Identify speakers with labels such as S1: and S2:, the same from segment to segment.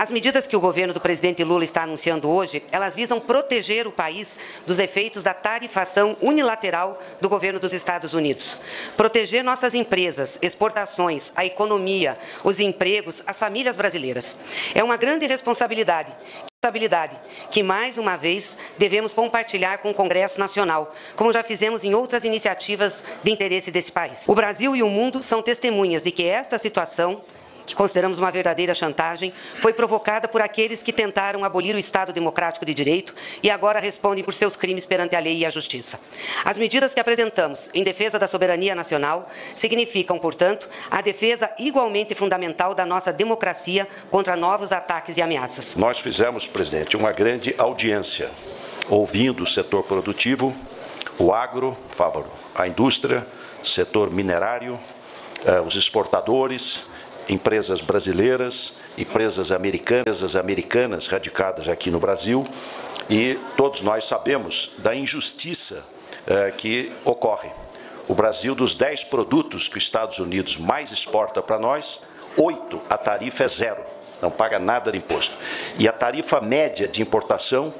S1: As medidas que o governo do presidente Lula está anunciando hoje, elas visam proteger o país dos efeitos da tarifação unilateral do governo dos Estados Unidos. Proteger nossas empresas, exportações, a economia, os empregos, as famílias brasileiras. É uma grande responsabilidade que, mais uma vez, devemos compartilhar com o Congresso Nacional, como já fizemos em outras iniciativas de interesse desse país. O Brasil e o mundo são testemunhas de que esta situação, que consideramos uma verdadeira chantagem, foi provocada por aqueles que tentaram abolir o Estado Democrático de Direito e agora respondem por seus crimes perante a lei e a justiça. As medidas que apresentamos em defesa da soberania nacional significam, portanto, a defesa igualmente fundamental da nossa democracia contra novos ataques e ameaças.
S2: Nós fizemos, presidente, uma grande audiência, ouvindo o setor produtivo, o agro, a indústria, setor minerário, os exportadores, empresas brasileiras, empresas americanas radicadas aqui no Brasil, e todos nós sabemos da injustiça que ocorre. O Brasil, dos 10 produtos que os Estados Unidos mais exporta para nós, 8 a tarifa é zero, não paga nada de imposto. E a tarifa média de importação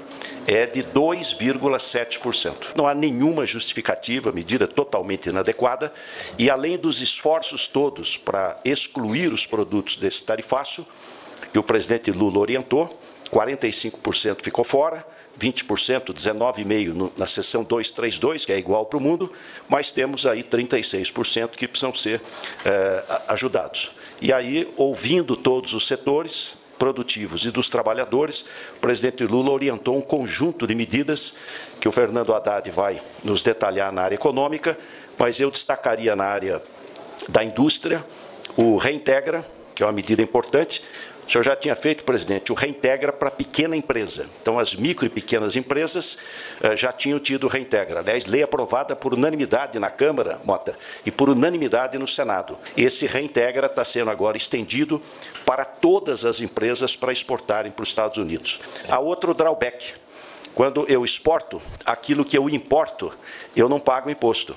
S2: é de 2,7%. Não há nenhuma justificativa, medida totalmente inadequada, e além dos esforços todos para excluir os produtos desse tarifaço, que o presidente Lula orientou, 45% ficou fora, 20%, 19,5% na seção 232, que é igual para o mundo, mas temos aí 36% que precisam ser ajudados. E aí, ouvindo todos os setores produtivos e dos trabalhadores, o presidente Lula orientou um conjunto de medidas que o Fernando Haddad vai nos detalhar na área econômica, mas eu destacaria na área da indústria o Reintegra, que é uma medida importante. O senhor já tinha feito, presidente, o Reintegra para pequena empresa. Então, as micro e pequenas empresas já tinham tido o Reintegra. Aliás, lei aprovada por unanimidade na Câmara, Mota, e por unanimidade no Senado. Esse Reintegra está sendo agora estendido para todas as empresas para exportarem para os Estados Unidos. Há outro drawback. Quando eu exporto, aquilo que eu importo, eu não pago imposto.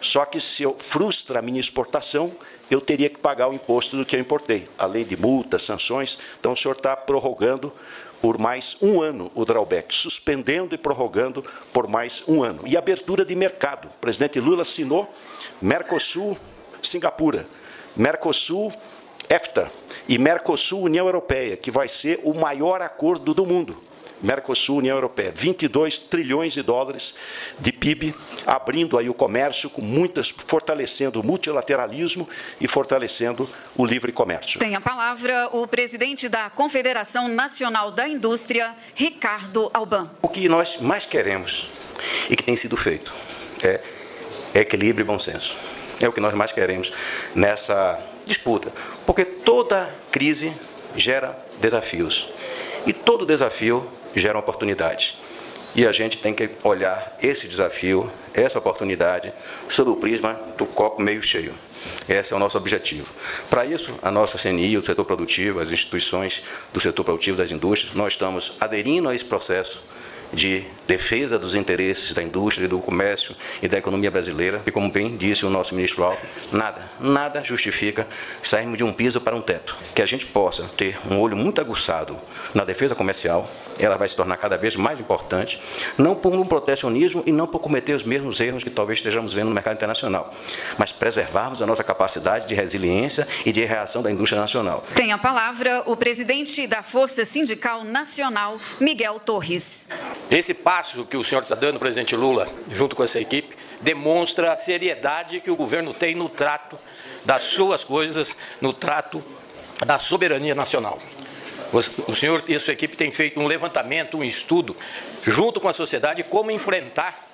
S2: Só que se eu frustra a minha exportação, eu teria que pagar o imposto do que eu importei, além de multas, sanções. Então, o senhor está prorrogando por mais um ano o drawback, suspendendo e prorrogando por mais um ano. E abertura de mercado. O presidente Lula assinou Mercosul, Singapura, Mercosul, EFTA e Mercosul, União Europeia, que vai ser o maior acordo do mundo. Mercosul, União Europeia, 22 trilhões de dólares de PIB, abrindo aí o comércio, fortalecendo o multilateralismo e fortalecendo o livre comércio.
S3: Tem a palavra o presidente da Confederação Nacional da Indústria, Ricardo Alban.
S4: O que nós mais queremos e que tem sido feito é equilíbrio e bom senso. É o que nós mais queremos nessa disputa, porque toda crise gera desafios e todo desafio gera oportunidade. E a gente tem que olhar esse desafio, essa oportunidade, sob o prisma do copo meio cheio. Esse é o nosso objetivo. Para isso, a nossa CNI, o setor produtivo, as instituições do setor produtivo das indústrias, nós estamos aderindo a esse processo de defesa dos interesses da indústria, do comércio e da economia brasileira. E como bem disse o nosso ministro Alckmin, nada justifica sairmos de um piso para um teto. Que a gente possa ter um olho muito aguçado na defesa comercial, ela vai se tornar cada vez mais importante, não por um protecionismo e não por cometer os mesmos erros que talvez estejamos vendo no mercado internacional, mas preservarmos a nossa capacidade de resiliência e de reação da indústria nacional.
S3: Tem a palavra o presidente da Força Sindical Nacional, Miguel Torres.
S5: Esse passo que o senhor está dando, presidente Lula, junto com essa equipe, demonstra a seriedade que o governo tem no trato das suas coisas, no trato da soberania nacional. O senhor e a sua equipe têm feito um levantamento, um estudo, junto com a sociedade, como enfrentar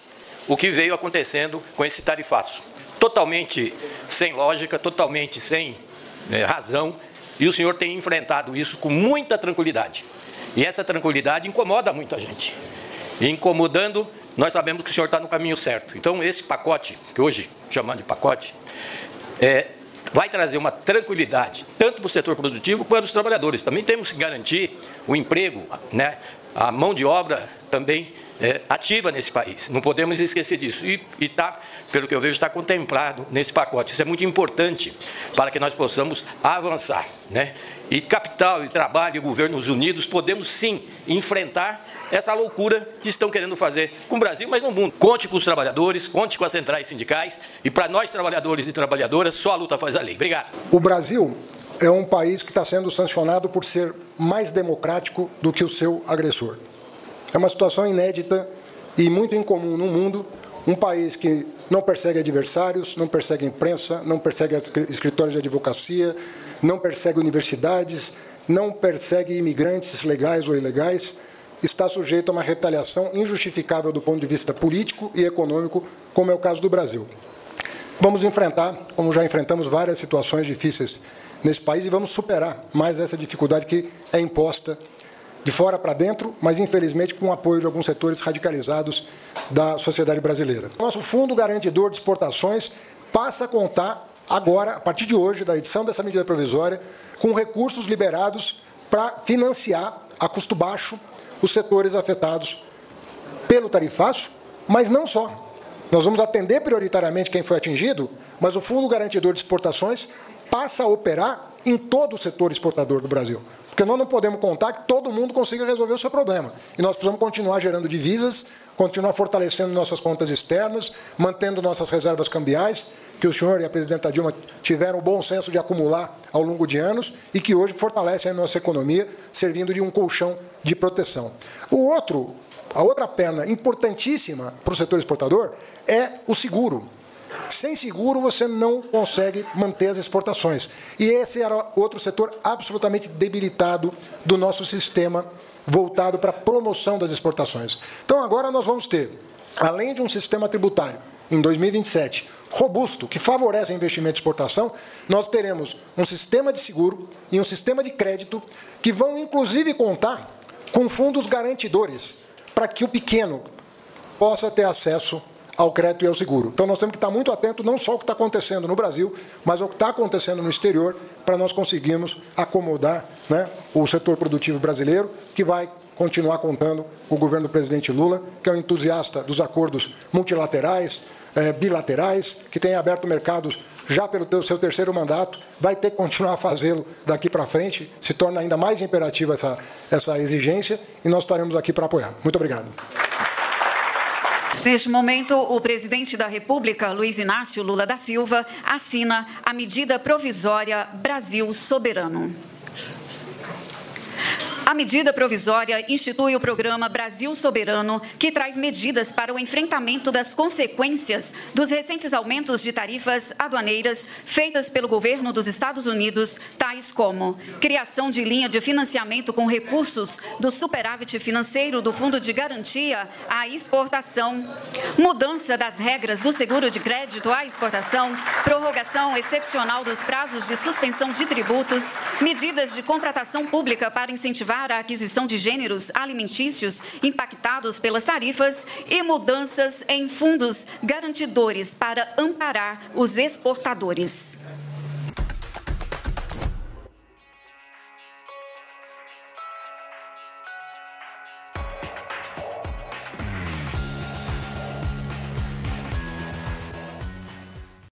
S5: o que veio acontecendo com esse tarifaço. Totalmente sem lógica, totalmente sem razão, e o senhor tem enfrentado isso com muita tranquilidade. E essa tranquilidade incomoda muita gente. E incomodando, nós sabemos que o senhor está no caminho certo. Então, esse pacote, que hoje chamamos de pacote, vai trazer uma tranquilidade, tanto para o setor produtivo quanto para os trabalhadores. Também temos que garantir o emprego, né, a mão de obra também ativa nesse país. Não podemos esquecer disso. E está, pelo que eu vejo, está contemplado nesse pacote. Isso é muito importante para que nós possamos avançar, né? E capital, e trabalho, e governos unidos, podemos sim enfrentar essa loucura que estão querendo fazer com o Brasil, mas no mundo. Conte com os trabalhadores, conte com as centrais sindicais, e para nós, trabalhadores e trabalhadoras, só a luta faz a lei. Obrigado.
S6: O Brasil é um país que está sendo sancionado por ser mais democrático do que o seu agressor. É uma situação inédita e muito incomum no mundo, um país que não persegue adversários, não persegue imprensa, não persegue escritórios de advocacia, não persegue universidades, não persegue imigrantes legais ou ilegais, está sujeito a uma retaliação injustificável do ponto de vista político e econômico, como é o caso do Brasil. Vamos enfrentar, como já enfrentamos, várias situações difíceis nesse país e vamos superar mais essa dificuldade que é imposta de fora para dentro, mas, infelizmente, com o apoio de alguns setores radicalizados da sociedade brasileira. Nosso Fundo Garantidor de Exportações passa a contar agora, a partir de hoje, da edição dessa medida provisória, com recursos liberados para financiar, a custo baixo, os setores afetados pelo tarifaço, mas não só. Nós vamos atender prioritariamente quem foi atingido, mas o Fundo Garantidor de Exportações passa a operar em todo o setor exportador do Brasil. Porque nós não podemos contar que todo mundo consiga resolver o seu problema. E nós precisamos continuar gerando divisas, continuar fortalecendo nossas contas externas, mantendo nossas reservas cambiais, que o senhor e a presidenta Dilma tiveram o bom senso de acumular ao longo de anos e que hoje fortalecem a nossa economia, servindo de um colchão de proteção. A outra perna importantíssima para o setor exportador é o seguro. Sem seguro, você não consegue manter as exportações. E esse era outro setor absolutamente debilitado do nosso sistema, voltado para a promoção das exportações. Então, agora nós vamos ter, além de um sistema tributário, em 2027, robusto, que favorece o investimento de exportação, nós teremos um sistema de seguro e um sistema de crédito que vão, inclusive, contar com fundos garantidores, para que o pequeno possa ter acesso ao crédito e ao seguro. Então, nós temos que estar muito atentos não só ao que está acontecendo no Brasil, mas ao que está acontecendo no exterior, para nós conseguirmos acomodar, né, o setor produtivo brasileiro, que vai continuar contando com o governo do presidente Lula, que é um entusiasta dos acordos multilaterais, bilaterais, que tem aberto mercados já pelo seu terceiro mandato, vai ter que continuar a fazê-lo daqui para frente, se torna ainda mais imperativa essa exigência, e nós estaremos aqui para apoiar. Muito obrigado.
S3: Neste momento, o presidente da República, Luiz Inácio Lula da Silva, assina a medida provisória Brasil Soberano. A medida provisória institui o programa Brasil Soberano, que traz medidas para o enfrentamento das consequências dos recentes aumentos de tarifas aduaneiras feitas pelo governo dos Estados Unidos, tais como criação de linha de financiamento com recursos do superávit financeiro do Fundo de Garantia à Exportação, mudança das regras do seguro de crédito à exportação, prorrogação excepcional dos prazos de suspensão de tributos, medidas de contratação pública para incentivar a aquisição de gêneros alimentícios impactados pelas tarifas e mudanças em fundos garantidores para amparar os exportadores.